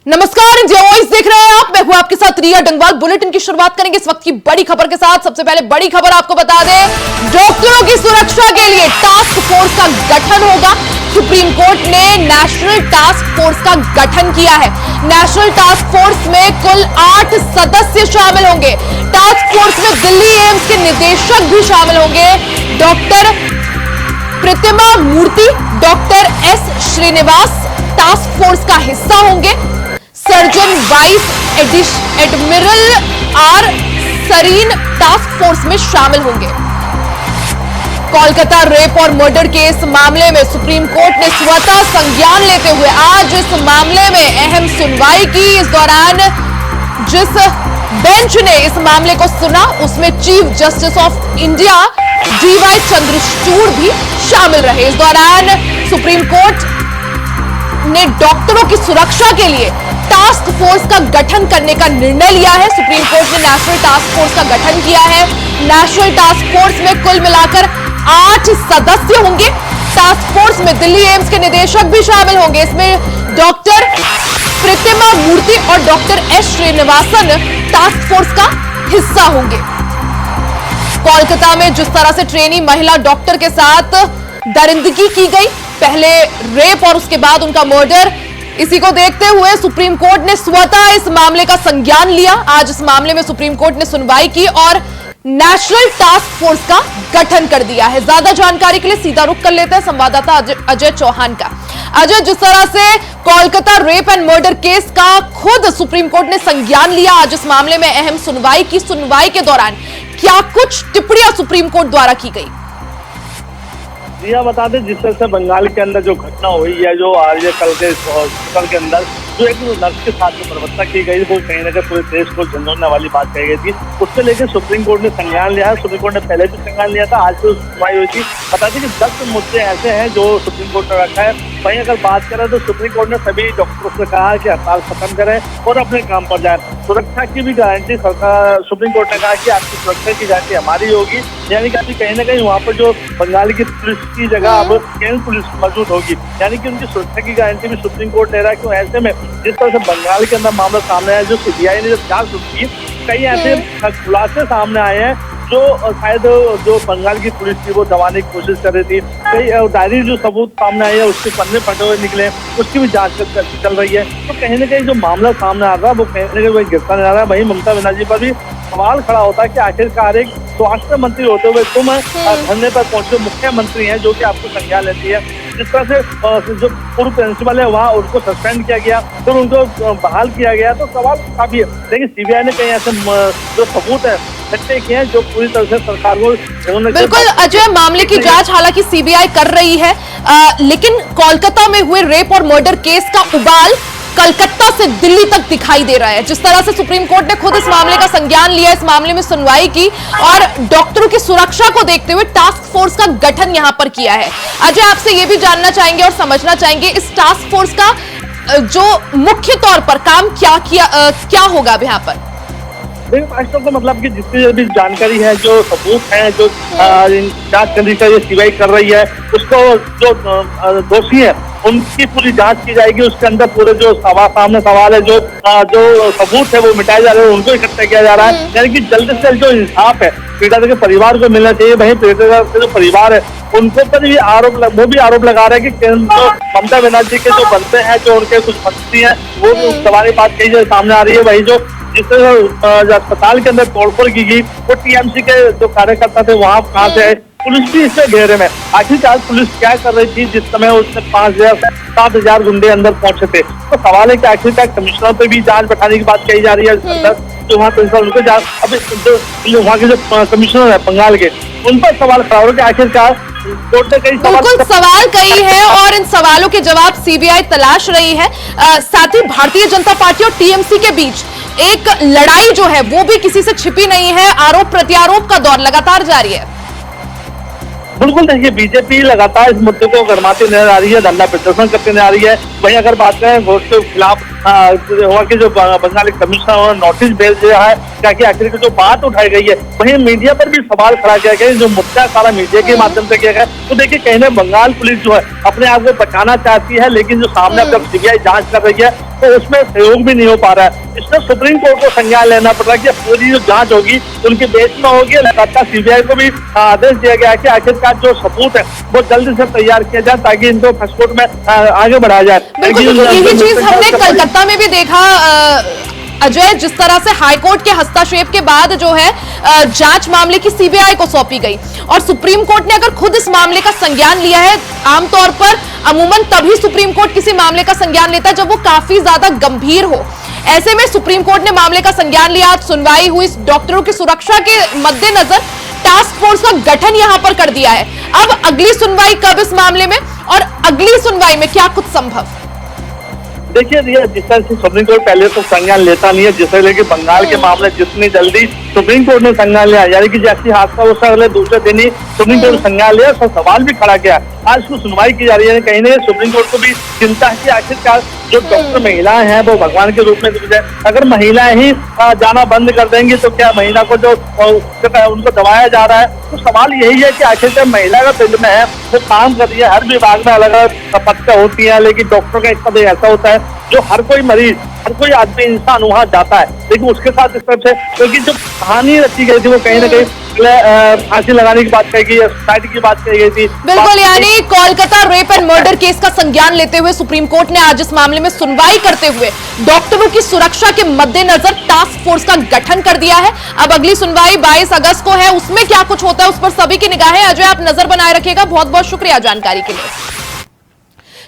नमस्कार, India voice देख रहे हैं आप। मैं हूं आपके साथ रिया डंगवाल। बुलेटिन की शुरुआत करेंगे इस वक्त की बड़ी खबर के साथ। सबसे पहले बड़ी खबर आपको बता दें, डॉक्टरों की सुरक्षा के लिए टास्क फोर्स का गठन होगा। सुप्रीम कोर्ट ने नेशनल टास्क फोर्स का गठन किया है। नेशनल टास्क फोर्स में कुल 8 सदस्य शामिल होंगे। टास्क फोर्स में दिल्ली एम्स के निदेशक भी शामिल होंगे। Doctor Pratima Murthy, doctor S Srinivas task force का हिस्सा होंगे। Surgeon vice admiral R Sarin task force में शामिल होंगे। कोलकाता रेप और मर्डर केस मामले में सुप्रीम कोर्ट ने स्वतः संज्ञान लेते हुए आज इस मामले में अहम सुनवाई की। इस दौरान जिस बेंच ने इस मामले को सुना उसमें chief justice of India DY Chandrachud भी शामिल रहे। इस दौरान सुप्रीम कोर्ट ने डॉक्टरों की सुरक्षा के लिए टास्क फोर्स का गठन करने का निर्णय लिया है। सुप्रीम कोर्ट ने नेशनल टास्क फोर्स का गठन किया है। नेशनल टास्क फोर्स में कुल मिलाकर 8 सदस्य होंगे। टास्क फोर्स में दिल्ली एम्स के निदेशक भी शामिल होंगे। इसमें डॉक्टर प्रतिमा मूर्ति और doctor S Srinivasan task force का हिस्सा होंगे। कोलकाता में जिस तरह से ट्रेनी महिला डॉक्टर के साथ दरिंदगी की गई, पहले रेप और उसके बाद उनका मर्डर, इसी को देखते हुए सुप्रीम कोर्ट ने स्वतः इस मामले का संज्ञान लिया। आज इस मामले में सुप्रीम कोर्ट ने सुनवाई की और नेशनल टास्क फोर्स का गठन कर दिया है। ज्यादा जानकारी के लिए सीधा रुख कर लेते हैं संवाददाता अजय चौहान का। अजय, जिस तरह से Kolkata rape and murder case का खुद सुप्रीम कोर्ट ने संज्ञान लिया, आज इस मामले में अहम सुनवाई की। सुनवाई के दौरान क्या कुछ टिप्पणियां सुप्रीम कोर्ट द्वारा की गई? यह बता दें, जिस तरह से बंगाल के अंदर जो घटना हुई है, जो आज कल के हॉस्पिटल के अंदर जो एक नर्स के साथ जो बर्बरता की गई, वो कहीं ना कहीं पूरे देश को झंझोड़ने वाली बात कही गई थी। उसको लेकर सुप्रीम कोर्ट ने संज्ञान लिया है। सुप्रीम कोर्ट ने पहले भी संज्ञान लिया था, आज भी सुनवाई हुई थी। बता दें कि 10 मुद्दे ऐसे हैं जो सुप्रीम कोर्ट ने रखा है। वहीं अगर बात करें तो सुप्रीम कोर्ट ने सभी डॉक्टरों से कहा कि हड़ताल खत्म करें और अपने काम पर जाए। सुरक्षा की भी गारंटी सरकार, सुप्रीम कोर्ट ने कहा कि आपकी सुरक्षा की गारंटी हमारी होगी, यानी कि अभी कहीं ना कहीं वहाँ पर जो बंगाल की पुलिस की जगह अब केंद्र पुलिस मौजूद होगी, यानी कि उनकी सुरक्षा की गारंटी भी सुप्रीम कोर्ट ले रहा है। क्यों? ऐसे में जिस तरह से बंगाल के अंदर मामला सामने आया, जो CBI ने जब जांच शुरू की, कई ऐसे खुलासे सामने आए हैं जो शायद जो बंगाल की पुलिस थी वो दबाने की कोशिश कर रही थी। कई डायरी जो सबूत सामने आए हैं उसके पन्ने फटे हुए निकले, उसकी भी जांच चल रही है। तो कहीं ना कहीं जो मामला सामने आ रहा है वो कहीं ना कहीं वही गिरता नहीं आ रहा है। वहीं ममता बनर्जी पर भी सवाल खड़ा होता है कि आखिरकार एक स्वास्थ्य मंत्री होते हुए तुम धरने पर पहुंचे मुख्यमंत्री हैं जो कि आपको संज्ञान लेती है। जिस तरह से जो पूर्व प्रिंसिपल है वहाँ उनको सस्पेंड किया गया, फिर उनको बहाल किया गया, तो सवाल काफी है। लेकिन CBI ने कहीं ऐसे जो सबूत है इकट्ठे किए हैं जो पूरी तरह से सरकार को। बिल्कुल अजय, मामले की जांच हालांकि CBI कर रही है, लेकिन कोलकाता में हुए रेप और मर्डर केस का उबाल कलकत्ता से दिल्ली तक दिखाई दे रहा है। जिस तरह से सुप्रीम कोर्ट ने खुद इस मामले का संज्ञान लिया, इस मामले में सुनवाई की और डॉक्टरों की सुरक्षा को देखते हुए टास्क फोर्स का गठन यहां पर किया है। अजय, आपसे यह भी जानना चाहेंगे और समझना चाहेंगे इस टास्क फोर्स का जो मुख्य तौर पर काम क्या होगा अब यहाँ पर? देखिए, को मतलब कि जितनी भी जानकारी है, जो सबूत है, जो जांच करने का ये CBI कर रही है, उसको जो दोषी है उनकी पूरी जांच की जाएगी। उसके अंदर पूरे जो सामने सवाल है, जो सबूत है वो मिटाए जा रहे हैं, उनको इकट्ठा किया जा रहा है। यानी कि जल्द से जल्द जो इंसाफ है पीड़िता के परिवार को मिलना चाहिए। वहीं पीड़िता के जो परिवार है उनको पर भी वो भी आरोप लगा रहे हैं कि ममता बनर्जी के जो बनते हैं, जो उनके कुछ मंत्री हैं, वो भी सवाल बात कही सामने आ रही है। वही जो जिस तरह अस्पताल के अंदर तोड़फोड़ की गई, वो TMC के जो कार्यकर्ता थे वहाँ कहाँ से आए, पुलिस भी इससे घेरे में। आखिरकार पुलिस क्या कर रही थी जिस समय उसने 5,000-7,000 गुंडे अंदर पहुंचे थे? तो सवाल है कि आखिरकार कमिश्नर पे भी जांच बैठाने की बात कही जा रही है। जो वहाँ प्रिंसिपल उनको जांच, अभी वहाँ के जो कमिश्नर है बंगाल के, उन पर सवाल खड़ा हो रहा है कि आखिरकार कोर्ट ने कई सवाल कई है और इन सवालों के जवाब CBI तलाश रही है। साथ ही भारतीय जनता पार्टी और TMC के बीच एक लड़ाई जो है वो भी किसी से छिपी नहीं है। आरोप प्रत्यारोप का दौर लगातार जारी है। बिल्कुल, देखिए बीजेपी लगातार इस मुद्दे को गरमाती नजर आ रही है, धरना प्रदर्शन करते नजर आ रही है। वहीं अगर बात करें घोष के खिलाफ हुआ कि जो बंगाली कमिश्नर नोटिस भेज दिया है, क्या कि आखिर जो बात उठाई गई है वहीं मीडिया पर भी सवाल खड़ा किया गया, जो मुद्दा सारा मीडिया के माध्यम से किया गया। तो देखिए कहीं ना बंगाल पुलिस जो है अपने आप को बचाना चाहती है, लेकिन जो सामने जब सीबीआई जांच कर रही है तो उसमें सहयोग भी नहीं हो पा रहा है। इसमें सुप्रीम कोर्ट को संज्ञान लेना पड़ रहा है कि पूरी जो जांच होगी उनके बेस में होगी। लगातार सीबीआई को भी आदेश दिया गया है कि आखिरकार जो सबूत है वो जल्दी से तैयार किया जाए ताकि इनको फर्स्ट में आगे बढ़ाया जाए। यही चीज हमने कलकत्ता में भी देखा अजय, जिस तरह से हाईकोर्ट के हस्तक्षेप के बाद जो है जांच मामले की सीबीआई को सौंपी गई और सुप्रीम कोर्ट ने अगर खुद इस मामले का संज्ञान लिया है। आमतौर पर अमूमन तभी सुप्रीम कोर्ट किसी मामले का संज्ञान लेता है जब वो काफी ज्यादा गंभीर हो। ऐसे में सुप्रीम कोर्ट ने मामले का संज्ञान लिया, आज सुनवाई हुई। डॉक्टरों की सुरक्षा के मद्देनजर टास्क फोर्स का गठन यहां पर कर दिया है। अब अगली सुनवाई कब इस मामले में, और अगली सुनवाई में क्या कुछ संभव? देखिए जिस तरह से सुप्रीम कोर्ट पहले तो संज्ञान लेता नहीं है, जिस तरह कि बंगाल के मामले जितनी जल्दी सुप्रीम कोर्ट ने संज्ञान लिया, यानी कि जैसे हादसा उससे अगले दूसरे दिन ही सुप्रीम कोर्ट ने संज्ञान लिया, उसका सवाल भी खड़ा किया। आज उसको सुनवाई की जा रही है। कहीं ना सुप्रीम कोर्ट को भी चिंता है कि आखिरकार जो डॉक्टर महिलाएं हैं वो भगवान के रूप में दिखते हैं। अगर महिलाएं ही जाना बंद कर देंगी तो क्या महिला को जो उनको दबाया जा रहा है, तो सवाल यही है कि आखिरकार महिला का फील्ड में है, वो काम कर रही है। हर विभाग में अलग अलग पदे होती है, लेकिन डॉक्टर का एक पद ऐसा होता है जो हर कोई मरीज, हर कोई आदमी, इंसान वहां जाता है, लेकिन उसके साथ इस तरफ से क्योंकि जो कहानी रची गई थी वो कहीं ना कहीं फांसी लगाने की बात कही गई, सोसाइटी की बात कही गई थी। बिल्कुल, यानी Kolkata rape and murder case का संज्ञान लेते हुए सुप्रीम कोर्ट ने आज इस मामले में सुनवाई करते हुए डॉक्टरों की सुरक्षा के मद्देनजर टास्क फोर्स का गठन कर दिया है। अब अगली सुनवाई 22 अगस्त को है, उसमें क्या कुछ होता है उस पर सभी की निगाहें। अजय, आप नजर बनाए रखिएगा। बहुत बहुत शुक्रिया जानकारी के लिए।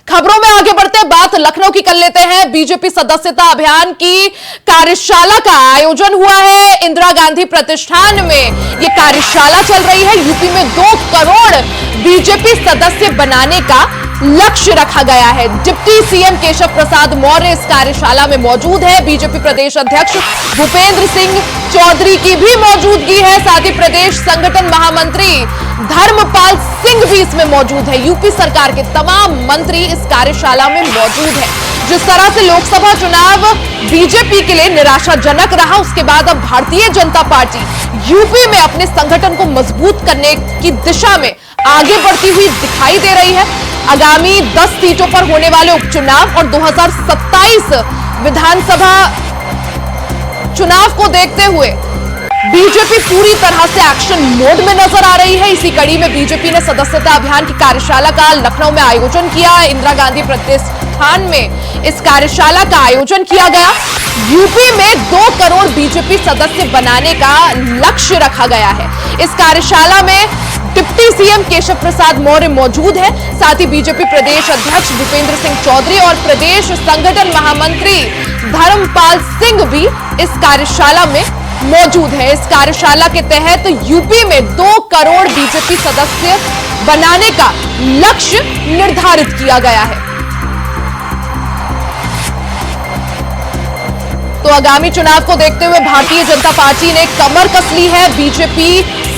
खबरों में आगे बढ़ते बात लखनऊ की कर लेते हैं। बीजेपी सदस्यता अभियान की कार्यशाला का आयोजन हुआ है इंदिरा गांधी प्रतिष्ठान में। यह कार्यशाला चल रही है। यूपी में 2 करोड़ बीजेपी सदस्य बनाने का लक्ष्य रखा गया है। डिप्टी सीएम केशव प्रसाद मौर्य इस कार्यशाला में मौजूद है। बीजेपी प्रदेश अध्यक्ष भूपेंद्र सिंह चौधरी की भी मौजूदगी है। साथ ही प्रदेश संगठन महामंत्री धर्मपाल सिंह भी इसमें मौजूद है। यूपी सरकार के तमाम मंत्री इस कार्यशाला में मौजूद है। जिस तरह से लोकसभा चुनाव बीजेपी के लिए निराशाजनक रहा, उसके बाद अब भारतीय जनता पार्टी यूपी में अपने संगठन को मजबूत करने की दिशा में आगे बढ़ती हुई दिखाई दे रही है। आगामी 10 सीटों पर होने वाले उपचुनाव और 2027 विधानसभा चुनाव को देखते हुए बीजेपी पूरी तरह से एक्शन मोड में नजर आ रही है। इसी कड़ी में बीजेपी ने सदस्यता अभियान की कार्यशाला का लखनऊ में आयोजन किया। इंदिरा गांधी प्रतिष्ठान में इस कार्यशाला का आयोजन किया गया। यूपी में 2 करोड़ बीजेपी सदस्य बनाने का लक्ष्य रखा गया है। इस कार्यशाला में डिप्टी सीएम केशव प्रसाद मौर्य मौजूद है। साथ ही बीजेपी प्रदेश अध्यक्ष भूपेंद्र सिंह चौधरी और प्रदेश संगठन महामंत्री धर्मपाल सिंह भी इस कार्यशाला में मौजूद है। इस कार्यशाला के तहत यूपी में 2 करोड़ बीजेपी सदस्य बनाने का लक्ष्य निर्धारित किया गया है। तो आगामी चुनाव को देखते हुए भारतीय जनता पार्टी ने कमर कस ली है। बीजेपी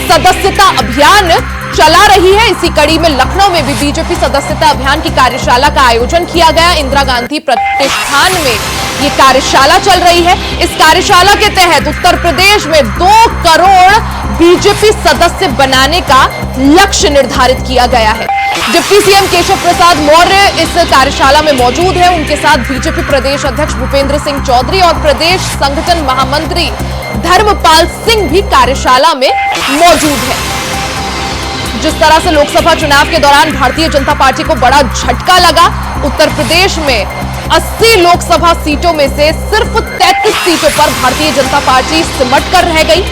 सदस्यता अभियान चला रही है। इसी कड़ी में लखनऊ में भी बीजेपी सदस्यता अभियान की कार्यशाला का आयोजन किया गया। इंदिरा गांधी प्रतिष्ठान में ये कार्यशाला चल रही है। इस कार्यशाला के तहत उत्तर प्रदेश में 2 करोड़ बीजेपी सदस्य बनाने का लक्ष्य निर्धारित किया गया है। डिप्टी सीएम केशव प्रसाद मौर्य इस कार्यशाला में मौजूद है। उनके साथ बीजेपी प्रदेश अध्यक्ष भूपेंद्र सिंह चौधरी और प्रदेश संगठन महामंत्री धर्मपाल सिंह भी कार्यशाला में मौजूद है। जिस तरह से लोकसभा चुनाव के दौरान भारतीय जनता पार्टी को बड़ा झटका लगा, उत्तर प्रदेश में 80 लोकसभा सीटों में से सिर्फ 33 सीटों पर भारतीय जनता पार्टी सिमट कर रह गई।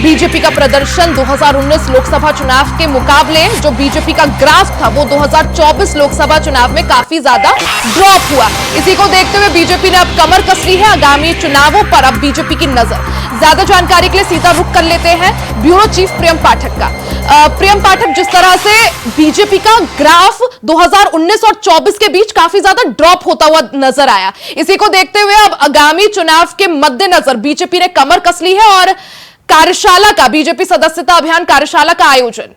बीजेपी का प्रदर्शन 2019 लोकसभा चुनाव के मुकाबले जो बीजेपी का ग्राफ था वो 2024 लोकसभा चुनाव में काफी ज्यादा ड्रॉप हुआ। इसी को देखते हुए बीजेपी ने अब कमर कस ली है। आगामी चुनावों पर अब बीजेपी की नजर। ज्यादा जानकारी के लिए सीधा रुख कर लेते हैं ब्यूरो चीफ प्रियम पाठक का। प्रियम पाठक, जिस तरह से बीजेपी का ग्राफ 2019 और 24 के बीच काफी ज्यादा ड्रॉप होता हुआ नजर आया, इसी को देखते हुए अब आगामी चुनाव के मद्देनजर बीजेपी ने कमर कस ली है और कार्यशाला का, बीजेपी सदस्यता अभियान कार्यशाला का आयोजन।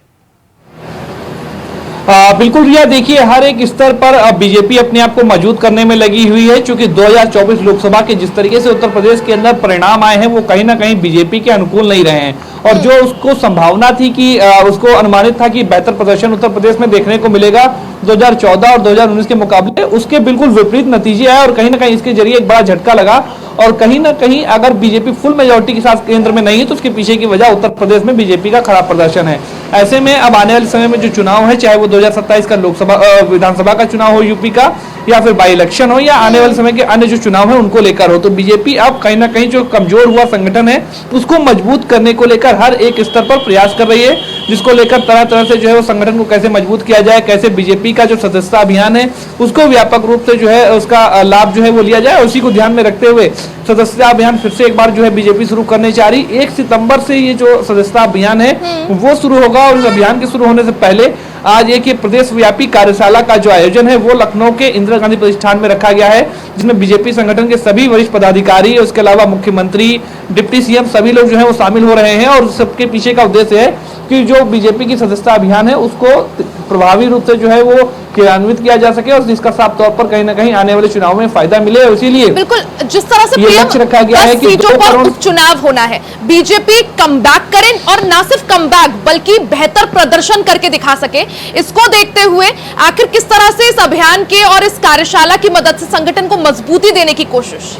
बिल्कुल रिया, देखिए हर एक स्तर पर बीजेपी अपने आप को मजबूत करने में लगी हुई है, क्योंकि 2024 लोकसभा के जिस तरीके से उत्तर प्रदेश के अंदर परिणाम आए हैं वो कहीं ना कहीं बीजेपी के अनुकूल नहीं रहे हैं। और जो उसको संभावना थी कि उसको अनुमानित था कि बेहतर प्रदर्शन उत्तर प्रदेश में देखने को मिलेगा 2014 और 2019 के मुकाबले, उसके बिल्कुल विपरीत नतीजे आए और कहीं ना कहीं इसके जरिए एक बड़ा झटका लगा। और कहीं ना कहीं अगर बीजेपी फुल मेजोरिटी के साथ केंद्र में नहीं है तो उसके पीछे की वजह उत्तर प्रदेश में बीजेपी का खराब प्रदर्शन है। ऐसे में अब आने वाले समय में जो चुनाव है, चाहे वो 2027 का लोकसभा विधानसभा का चुनाव हो यूपी का, या फिर बाई इलेक्शन हो, या आने वाले समय के अन्य जो चुनाव है उनको लेकर हो, तो बीजेपी अब कहीं ना कहीं जो कमजोर हुआ संगठन है उसको मजबूत करने को लेकर हर एक स्तर पर प्रयास कर रही है, जिसको लेकर तरह तरह से जो है वो संगठन को कैसे मजबूत किया जाए, कैसे बीजेपी का जो सदस्यता अभियान है उसको व्यापक रूप से जो है उसका लाभ जो है वो लिया जाए। उसी को ध्यान में रखते हुए सदस्यता अभियान फिर से एक बार जो है बीजेपी शुरू करने जा रही। 1 सितंबर से ये जो सदस्यता अभियान है वो शुरू होगा और इस अभियान के शुरू होने से पहले आज एक ये प्रदेश व्यापी कार्यशाला का जो आयोजन है वो लखनऊ के इंदिरा गांधी प्रतिष्ठान में रखा गया है, जिसमें बीजेपी संगठन के सभी वरिष्ठ पदाधिकारी, उसके अलावा मुख्यमंत्री, डिप्टी सीएम सभी लोग जो है वो शामिल हो रहे हैं। और सबके पीछे का उद्देश्य है कि जो बीजेपी की सदस्यता अभियान है उसको प्रभावी रूप से जो है वो क्रियान्वित किया जा सके और जिसका साफ तौर पर कहीं ना कहीं आने वाले चुनाव में फायदा मिले। इसीलिए बिल्कुल जिस तरह से ये लक्ष्य रखा गया है कि 2 सीटों पर करोड़ उपचुनाव होना है, बीजेपी कमबैक करें और ना सिर्फ कमबैक बल्कि बेहतर प्रदर्शन करके दिखा सके। इसको देखते हुए आखिर किस तरह से इस अभियान के और इस कार्यशाला की मदद से संगठन को मजबूती देने की कोशिश?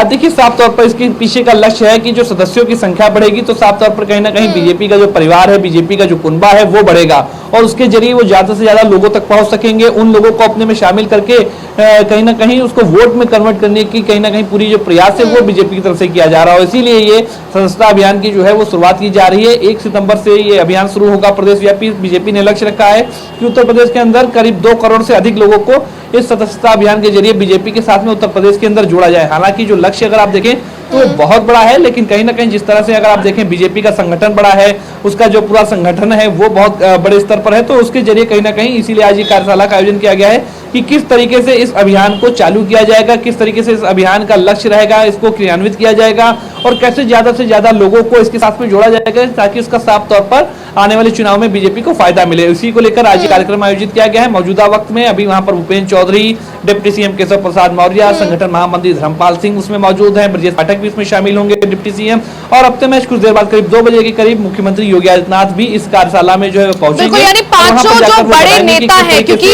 देखिए साफ तौर पर इसके पीछे का लक्ष्य है कि जो सदस्यों की संख्या बढ़ेगी तो साफ तौर पर कहीं ना कहीं बीजेपी का जो परिवार है, बीजेपी का जो कुनबा है वो बढ़ेगा और उसके जरिए वो ज्यादा से ज्यादा लोगों तक पहुंच सकेंगे। उन लोगों को अपने में शामिल करके कहीं ना कहीं उसको वोट में कन्वर्ट करने की कहीं ना कहीं पूरी जो प्रयास है वो बीजेपी की तरफ से किया जा रहा है। इसीलिए ये सदस्यता अभियान की जो है वो शुरुआत की जा रही है। 1 सितंबर से ये अभियान शुरू होगा प्रदेश व्यापी। बीजेपी ने लक्ष्य रखा है कि उत्तर प्रदेश के अंदर करीब 2 करोड़ से अधिक लोगों को इस सदस्यता अभियान के जरिए बीजेपी के साथ में उत्तर प्रदेश के अंदर जोड़ा जाए। हालांकि जो लक्ष्य अगर आप देखें तो बहुत बड़ा है, लेकिन कहीं ना कहीं जिस तरह से अगर आप देखें बीजेपी का संगठन बड़ा है, उसका जो पूरा संगठन है वो बहुत बड़े स्तर पर है, तो उसके जरिए कहीं ना कहीं इसीलिए आज ये कार्यशाला का आयोजन किया गया है कि किस तरीके से इस अभियान को चालू किया जाएगा, किस तरीके से इस अभियान का लक्ष्य रहेगा, इसको क्रियान्वित किया जाएगा और कैसे ज्यादा से ज्यादा लोगों को इसके साथ में जोड़ा जाएगा ताकि इसका साफ तौर पर आने वाले चुनाव में बीजेपी को फायदा मिले। इसी को लेकर आज ये कार्यक्रम आयोजित किया गया है। मौजूदा वक्त में अभी वहां पर भूपेन्द्र चौधरी, डिप्टी सीएम केशव प्रसाद मौर्य, संगठन महामंत्री धर्मपाल सिंह उसमें मौजूद हैं, ब्रजेश पाठक भी इसमें शामिल होंगे डिप्टी सीएम, और अब तक कुछ देर बाद करीब 2 बजे के करीब मुख्यमंत्री योगी आदित्यनाथ भी इस कार्यशाला में जो है पहुंचेंगे। यानी पांचों जो बड़े नेता हैं, क्योंकि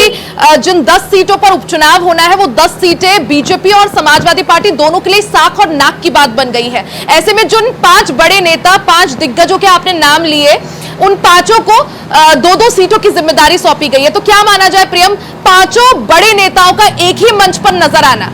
जिन 10 सीटों पर उपचुनाव होना है वो 10 सीटें बीजेपी और समाजवादी पार्टी दोनों के लिए साख और नाक की बात बन गई है। ऐसे में जिन 5 बड़े नेता, 5 दिग्गजों के आपने नाम लिए, उन 5 को 2-2 सीटों की जिम्मेदारी सौंपी गई है। तो क्या माना जाए प्रियम, 5 बड़े नेताओं का एक ही मंच पर नजर आना?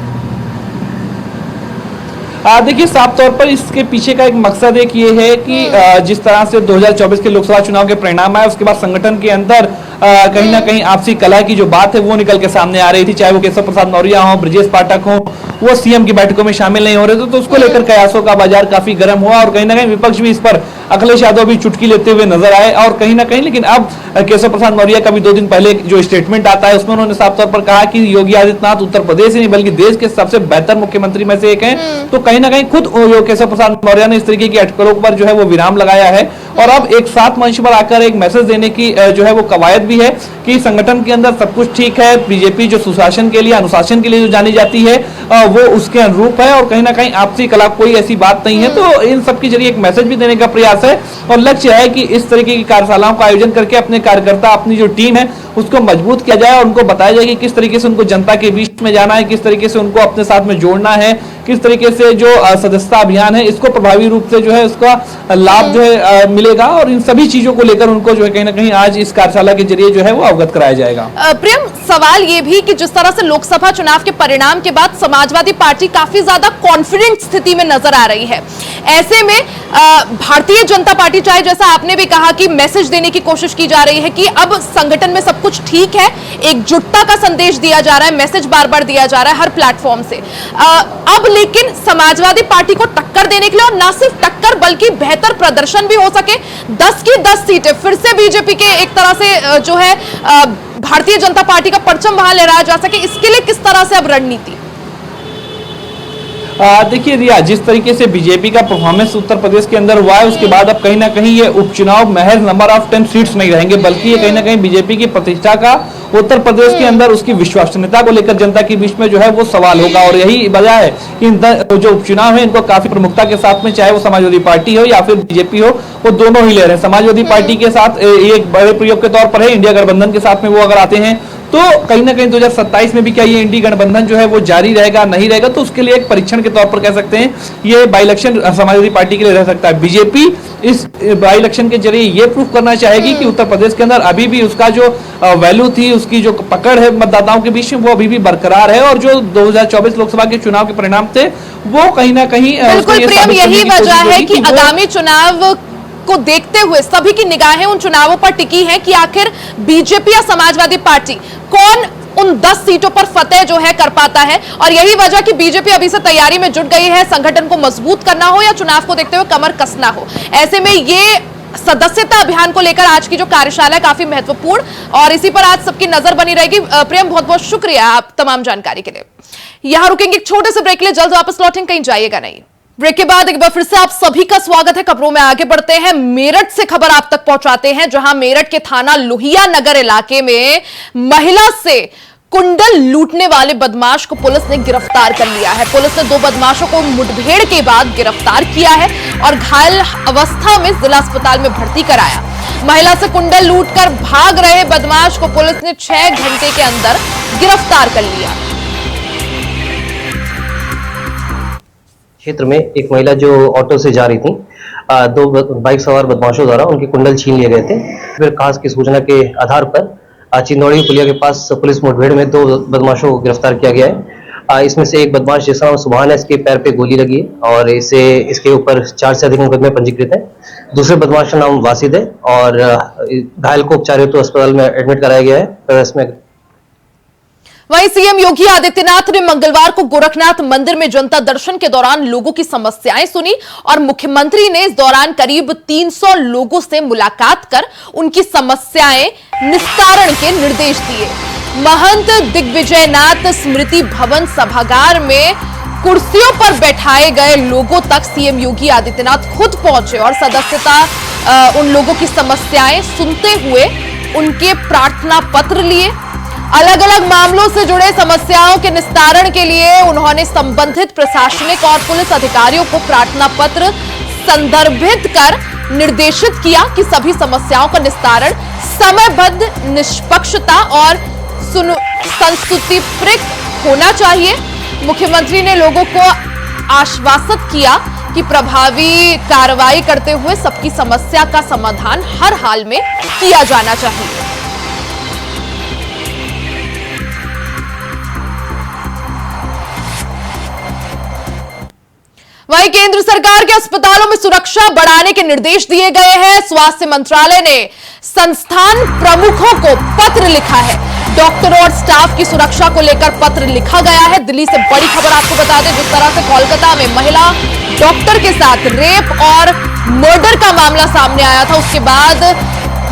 देखिए साफ तौर पर इसके पीछे का एक मकसद एक ये है कि जिस तरह से 2024 के लोकसभा चुनाव के परिणाम आए उसके बाद संगठन के अंदर कहीं ना कहीं आपसी कलह की जो बात है वो निकल के सामने आ रही थी, चाहे वो केशव प्रसाद मौर्य हो, ब्रजेश पाठक हो, वो सीएम की बैठकों में शामिल नहीं हो रहे थे, तो उसको लेकर कयासों का बाजार काफी गर्म हुआ और कहीं ना कहीं विपक्ष भी इस पर, अखिलेश यादव भी चुटकी लेते हुए नजर आए और कहीं ना कहीं, लेकिन अब केशव प्रसाद मौर्य का भी 2 दिन पहले जो स्टेटमेंट आता है उसमें उन्होंने साफ तौर पर कहा कि योगी आदित्यनाथ उत्तर प्रदेश ही नहीं बल्कि देश के सबसे बेहतर मुख्यमंत्री में से एक हैं। तो कहीं ना कहीं खुद केशव प्रसाद मौर्य ने इस तरीके की अटकलों पर जो है वो विराम लगाया है और अब एक साथ मंच पर आकर एक मैसेज देने की जो है वो कवायद भी है कि संगठन के अंदर सब कुछ ठीक है, बीजेपी जो सुशासन के लिए, अनुशासन के लिए जो जानी जाती है वो उसके अनुरूप है और कहीं ना कहीं आपसी कलह कोई ऐसी बात नहीं है। तो इन सब के जरिए एक मैसेज भी देने का प्रयास है और लक्ष्य है कि इस तरीके की कार्यशालाओं का आयोजन करके अपने कार्यकर्ता, अपनी जो टीम है उसको मजबूत किया जाए और उनको बताया जाए कि किस तरीके से उनको जनता के बीच में जाना है, किस तरीके से उनको अपने साथ में जोड़ना है, किस तरीके से जो सदस्यता अभियान है इसको प्रभावी रूप से जो है उसका लाभ जो है मिलेगा और इन सभी चीजों को लेकर उनको जो है कहीं ना कहीं आज इस कार्यशाला के जरिए जो है वो अवगत कराया जाएगा। प्रेम, सवाल ये भी कि जिस तरह से लोकसभा चुनाव के परिणाम के बाद समाजवादी पार्टी काफी ज्यादा कॉन्फिडेंट स्थिति में नजर आ रही है, ऐसे में भारतीय जनता पार्टी, चाहे जैसा आपने भी कहा कि मैसेज देने की कोशिश की जा रही है कि अब संगठन में सब कुछ ठीक है, एकजुटता का संदेश दिया जा रहा है, मैसेज बार बार दिया जा रहा है हर प्लेटफॉर्म से, अब लेकिन समाजवादी पार्टी को टक्कर देने के लिए और ना सिर्फ टक्कर बल्कि बेहतर प्रदर्शन भी हो सके, 10 की 10 सीटें फिर से बीजेपी के एक तरह से जो है भारतीय जनता पार्टी का परचम वहां लहराया जा सके, इसके लिए किस तरह से अब रणनीति? देखिए रिया, जिस तरीके से बीजेपी का परफॉर्मेंस उत्तर प्रदेश के अंदर हुआ है, उसके बाद अब कहीं ना कहीं ये उपचुनाव महज नंबर ऑफ 10 सीट्स नहीं रहेंगे, बल्कि ये कहीं ना कहीं बीजेपी की प्रतिष्ठा का, उत्तर प्रदेश के अंदर उसकी विश्वसनीयता को लेकर जनता के बीच में जो है वो सवाल होगा। और यही वजह है कि जो उपचुनाव है इनको काफी प्रमुखता के साथ में, चाहे वो समाजवादी पार्टी हो या फिर बीजेपी हो, वो दोनों ही ले रहे हैं। समाजवादी पार्टी के साथ एक बड़े प्रयोग के तौर पर है, इंडिया गठबंधन के साथ में वो अगर आते हैं तो कहीं ना कहीं 2027 में भी क्या ये इंडिया गठबंधन जो है वो जारी रहेगा नहीं रहेगा, तो उसके लिए एक परीक्षण के तौर पर कह सकते हैं ये बाई इलेक्शन समाजवादी पार्टी के लिए रह सकता है। बीजेपी इस बाई इलेक्शन के जरिए ये प्रूफ करना चाहेगी कि उत्तर प्रदेश के अंदर अभी भी उसका जो वैल्यू थी, उसकी जो पकड़ है मतदाताओं के बीच में, वो अभी भी बरकरार है। और जो 2024 लोकसभा के चुनाव के परिणाम थे वो कहीं ना कहीं बिल्कुल प्रेम, यही वजह है कि आगामी चुनाव को देखते हुए सभी की निगाहें उन चुनावों पर टिकी हैं कि आखिर बीजेपी या समाजवादी पार्टी कौन उन 10 सीटों पर फतेह जो है कर पाता है। और यही वजह कि बीजेपी अभी से तैयारी में जुट गई है, संगठन को मजबूत करना हो या चुनाव को देखते हुए कमर कसना हो। ऐसे में ये सदस्यता अभियान को लेकर आज की जो कार्यशाला है काफी महत्वपूर्ण, और इसी पर आज सबकी नजर बनी रहेगी। प्रेम, बहुत बहुत शुक्रिया आप तमाम जानकारी के लिए। यहां रुकेंगे एक छोटे से ब्रेक के लिए, जल्द वापस लौटेंगे, कहीं जाइएगा नहीं। ब्रेक के बाद एक बार फिर से आप सभी का स्वागत है। खबरों में आगे बढ़ते हैं, मेरठ से खबर आप तक पहुंचाते हैं, जहां मेरठ के थाना लोहिया नगर इलाके में महिला से कुंडल लूटने वाले बदमाश को पुलिस ने गिरफ्तार कर लिया है। पुलिस ने 2 बदमाशों को मुठभेड़ के बाद गिरफ्तार किया है और घायल अवस्था में जिला अस्पताल में भर्ती कराया। महिला से कुंडल लूटकर भाग रहे बदमाश को पुलिस ने 6 घंटे के अंदर गिरफ्तार कर लिया। क्षेत्र में एक महिला जो ऑटो से जा रही थी, 2 बाइक सवार बदमाशों द्वारा उनके कुंडल छीन लिए गए थे। फिर खास की सूचना के आधार पर चिंदौड़ी पुलिया के पास पुलिस मुठभेड़ में 2 बदमाशों को गिरफ्तार किया गया है। इसमें से एक बदमाश जिसका नाम सुभान है, इसके पैर पे गोली लगी है और इसके ऊपर 4 से अधिक मुकदमे पंजीकृत है। दूसरे बदमाश का नाम वासिद है और घायल को उपचार हेतु अस्पताल में एडमिट कराया गया है। इसमें वहीं सीएम योगी आदित्यनाथ ने मंगलवार को गोरखनाथ मंदिर में जनता दर्शन के दौरान लोगों की समस्याएं सुनी और मुख्यमंत्री ने इस दौरान करीब 300 लोगों से मुलाकात कर उनकी समस्याएं निस्तारण के निर्देश दिए। महंत दिग्विजयनाथ स्मृति भवन सभागार में कुर्सियों पर बैठाए गए लोगों तक सीएम योगी आदित्यनाथ खुद पहुंचे और सदस्यता उन लोगों की समस्याएं सुनते हुए उनके प्रार्थना पत्र लिए। अलग अलग मामलों से जुड़े समस्याओं के निस्तारण के लिए उन्होंने संबंधित प्रशासनिक और पुलिस अधिकारियों को प्रार्थना पत्र संदर्भित कर निर्देशित किया कि सभी समस्याओं का निस्तारण समयबद्ध, निष्पक्षता और संस्तुतिप्रत होना चाहिए। मुख्यमंत्री ने लोगों को आश्वासित किया कि प्रभावी कार्रवाई करते हुए सबकी समस्या का समाधान हर हाल में किया जाना चाहिए। वहीं केंद्र सरकार के अस्पतालों में सुरक्षा बढ़ाने के निर्देश दिए गए हैं। स्वास्थ्य मंत्रालय ने संस्थान प्रमुखों को पत्र लिखा है। डॉक्टरों और स्टाफ की सुरक्षा को लेकर पत्र लिखा गया है। दिल्ली से बड़ी खबर आपको बता दें, जिस तरह से कोलकाता में महिला डॉक्टर के साथ रेप और मर्डर का मामला सामने आया था, उसके बाद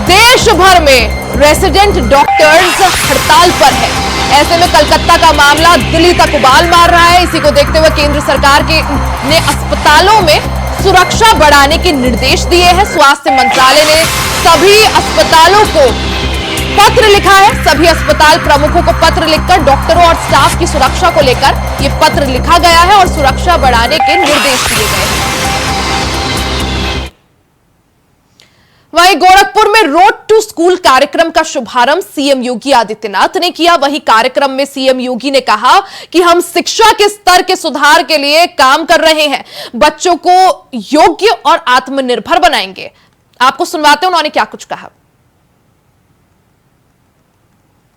देश भर में रेसिडेंट डॉक्टर्स हड़ताल पर है। ऐसे में कलकत्ता का मामला दिल्ली तक उबाल मार रहा है। इसी को देखते हुए केंद्र सरकार ने अस्पतालों में सुरक्षा बढ़ाने के निर्देश दिए हैं। स्वास्थ्य मंत्रालय ने सभी अस्पतालों को पत्र लिखा है। सभी अस्पताल प्रमुखों को पत्र लिखकर डॉक्टरों और स्टाफ की सुरक्षा को लेकर यह पत्र लिखा गया है और सुरक्षा बढ़ाने के निर्देश दिए गए हैं। वहीं गोरखपुर में रोड टू स्कूल कार्यक्रम का शुभारंभ सीएम योगी आदित्यनाथ ने किया। वहीं कार्यक्रम में सीएम योगी ने कहा कि हम शिक्षा के स्तर के सुधार के लिए काम कर रहे हैं, बच्चों को योग्य और आत्मनिर्भर बनाएंगे। आपको सुनवाते हैं उन्होंने क्या कुछ कहा।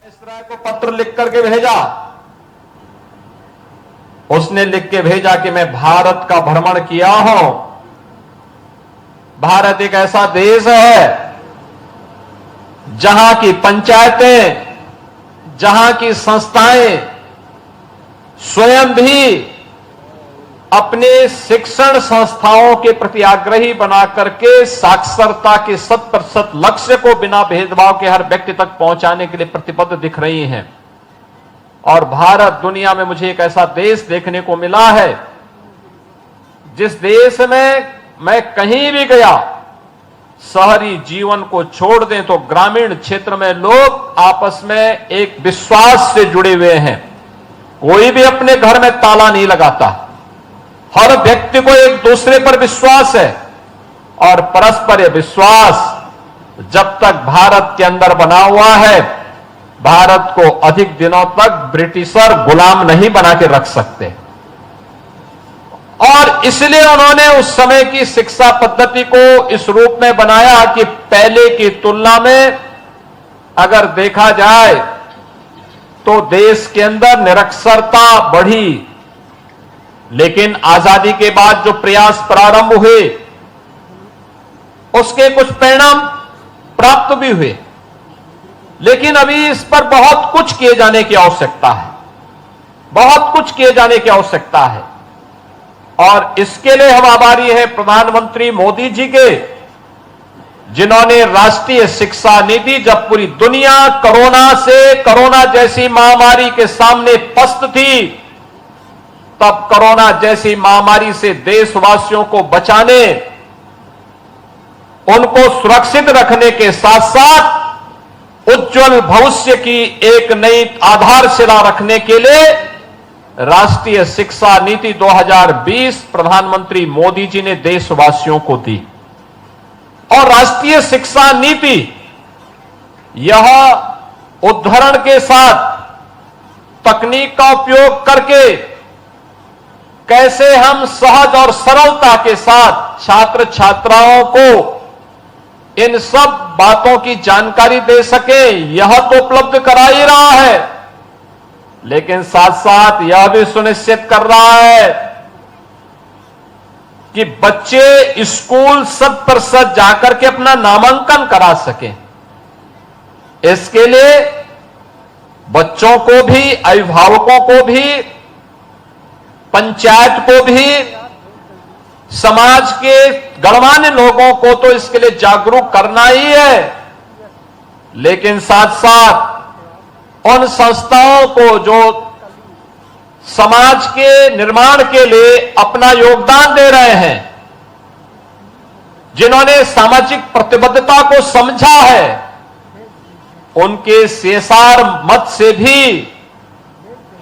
इस तरह को पत्र लिख करके भेजा, उसने लिख के भेजा कि मैं भारत का भ्रमण किया हूं। भारत एक ऐसा देश है जहां की पंचायतें, जहां की संस्थाएं स्वयं भी अपने शिक्षण संस्थाओं के प्रति आग्रही बना करके साक्षरता के 100% लक्ष्य को बिना भेदभाव के हर व्यक्ति तक पहुंचाने के लिए प्रतिबद्ध दिख रही हैं। और भारत दुनिया में मुझे एक ऐसा देश देखने को मिला है जिस देश में मैं कहीं भी गया, शहरी जीवन को छोड़ दें तो ग्रामीण क्षेत्र में लोग आपस में एक विश्वास से जुड़े हुए हैं। कोई भी अपने घर में ताला नहीं लगाता। हर व्यक्ति को एक दूसरे पर विश्वास है और परस्पर यह विश्वास जब तक भारत के अंदर बना हुआ है, भारत को अधिक दिनों तक ब्रिटिशर गुलाम नहीं बना के रख सकते। और इसलिए उन्होंने उस समय की शिक्षा पद्धति को इस रूप में बनाया कि पहले की तुलना में अगर देखा जाए तो देश के अंदर निरक्षरता बढ़ी, लेकिन आजादी के बाद जो प्रयास प्रारंभ हुए उसके कुछ परिणाम प्राप्त भी हुए, लेकिन अभी इस पर बहुत कुछ किए जाने की आवश्यकता है, बहुत कुछ किए जाने की आवश्यकता है। और इसके लिए हम आभारी हैं प्रधानमंत्री मोदी जी के, जिन्होंने राष्ट्रीय शिक्षा नीति, जब पूरी दुनिया कोरोना जैसी महामारी के सामने पस्त थी, तब कोरोना जैसी महामारी से देशवासियों को बचाने, उनको सुरक्षित रखने के साथ साथ उज्जवल भविष्य की एक नई आधारशिला रखने के लिए राष्ट्रीय शिक्षा नीति 2020 प्रधानमंत्री मोदी जी ने देशवासियों को दी। और राष्ट्रीय शिक्षा नीति यह उद्धरण के साथ तकनीक का उपयोग करके कैसे हम सहज और सरलता के साथ छात्र छात्राओं को इन सब बातों की जानकारी दे सके, यह तो उपलब्ध करा ही रहा है, लेकिन साथ साथ यह भी सुनिश्चित कर रहा है कि बच्चे स्कूल 100% जाकर के अपना नामांकन करा सकें। इसके लिए बच्चों को भी, अभिभावकों को भी, पंचायत को भी, समाज के गणमान्य लोगों को तो इसके लिए जागरूक करना ही है, लेकिन साथ साथ उन संस्थाओं को जो समाज के निर्माण के लिए अपना योगदान दे रहे हैं, जिन्होंने सामाजिक प्रतिबद्धता को समझा है, उनके सेसार मत से भी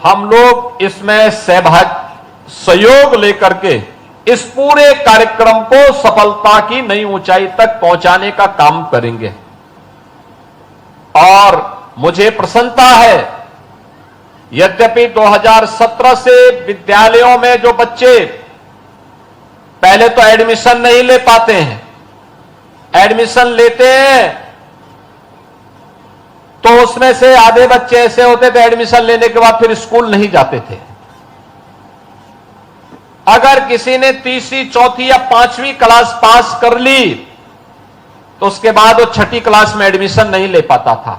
हम लोग इसमें सहयोग लेकर के इस पूरे कार्यक्रम को सफलता की नई ऊंचाई तक पहुंचाने का काम करेंगे। और मुझे प्रसन्नता है, यद्यपि 2017 से विद्यालयों में जो बच्चे पहले तो एडमिशन नहीं ले पाते हैं, एडमिशन लेते हैं तो उसमें से आधे बच्चे ऐसे होते थे एडमिशन लेने के बाद फिर स्कूल नहीं जाते थे। अगर किसी ने तीसरी, चौथी या 5वीं क्लास पास कर ली तो उसके बाद वो 6ठी क्लास में एडमिशन नहीं ले पाता था।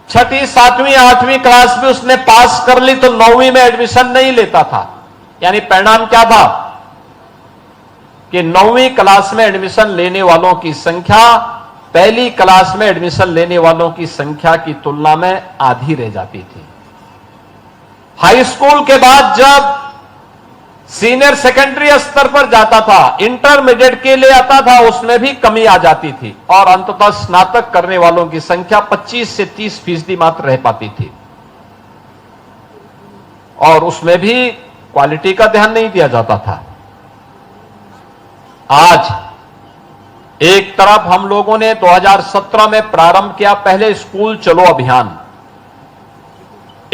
6ठी, 7वीं, 8वीं क्लास भी उसने पास कर ली तो 9वीं में एडमिशन नहीं लेता था। यानी परिणाम क्या था कि 9वीं क्लास में एडमिशन लेने वालों की संख्या पहली क्लास में एडमिशन लेने वालों की संख्या की तुलना में आधी रह जाती थी। हाई स्कूल के बाद जब सीनियर सेकेंडरी स्तर पर जाता था, इंटरमीडिएट के लिए आता था, उसमें भी कमी आ जाती थी और अंततः स्नातक करने वालों की संख्या 25 से 30% मात्र रह पाती थी और उसमें भी क्वालिटी का ध्यान नहीं दिया जाता था। आज एक तरफ हम लोगों ने 2017 में प्रारंभ किया पहले स्कूल चलो अभियान।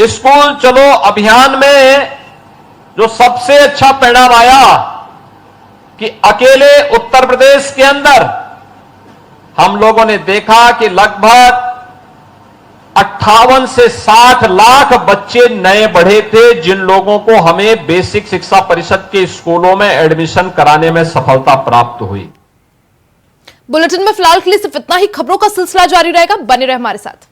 स्कूल चलो अभियान में जो सबसे अच्छा परिणाम आया कि अकेले उत्तर प्रदेश के अंदर हम लोगों ने देखा कि लगभग 58 से 60 लाख बच्चे नए बढ़े थे, जिन लोगों को हमें बेसिक शिक्षा परिषद के स्कूलों में एडमिशन कराने में सफलता प्राप्त हुई। बुलेटिन में फिलहाल के लिए सिर्फ इतना ही। खबरों का सिलसिला जारी रहेगा, बने रहे हमारे साथ।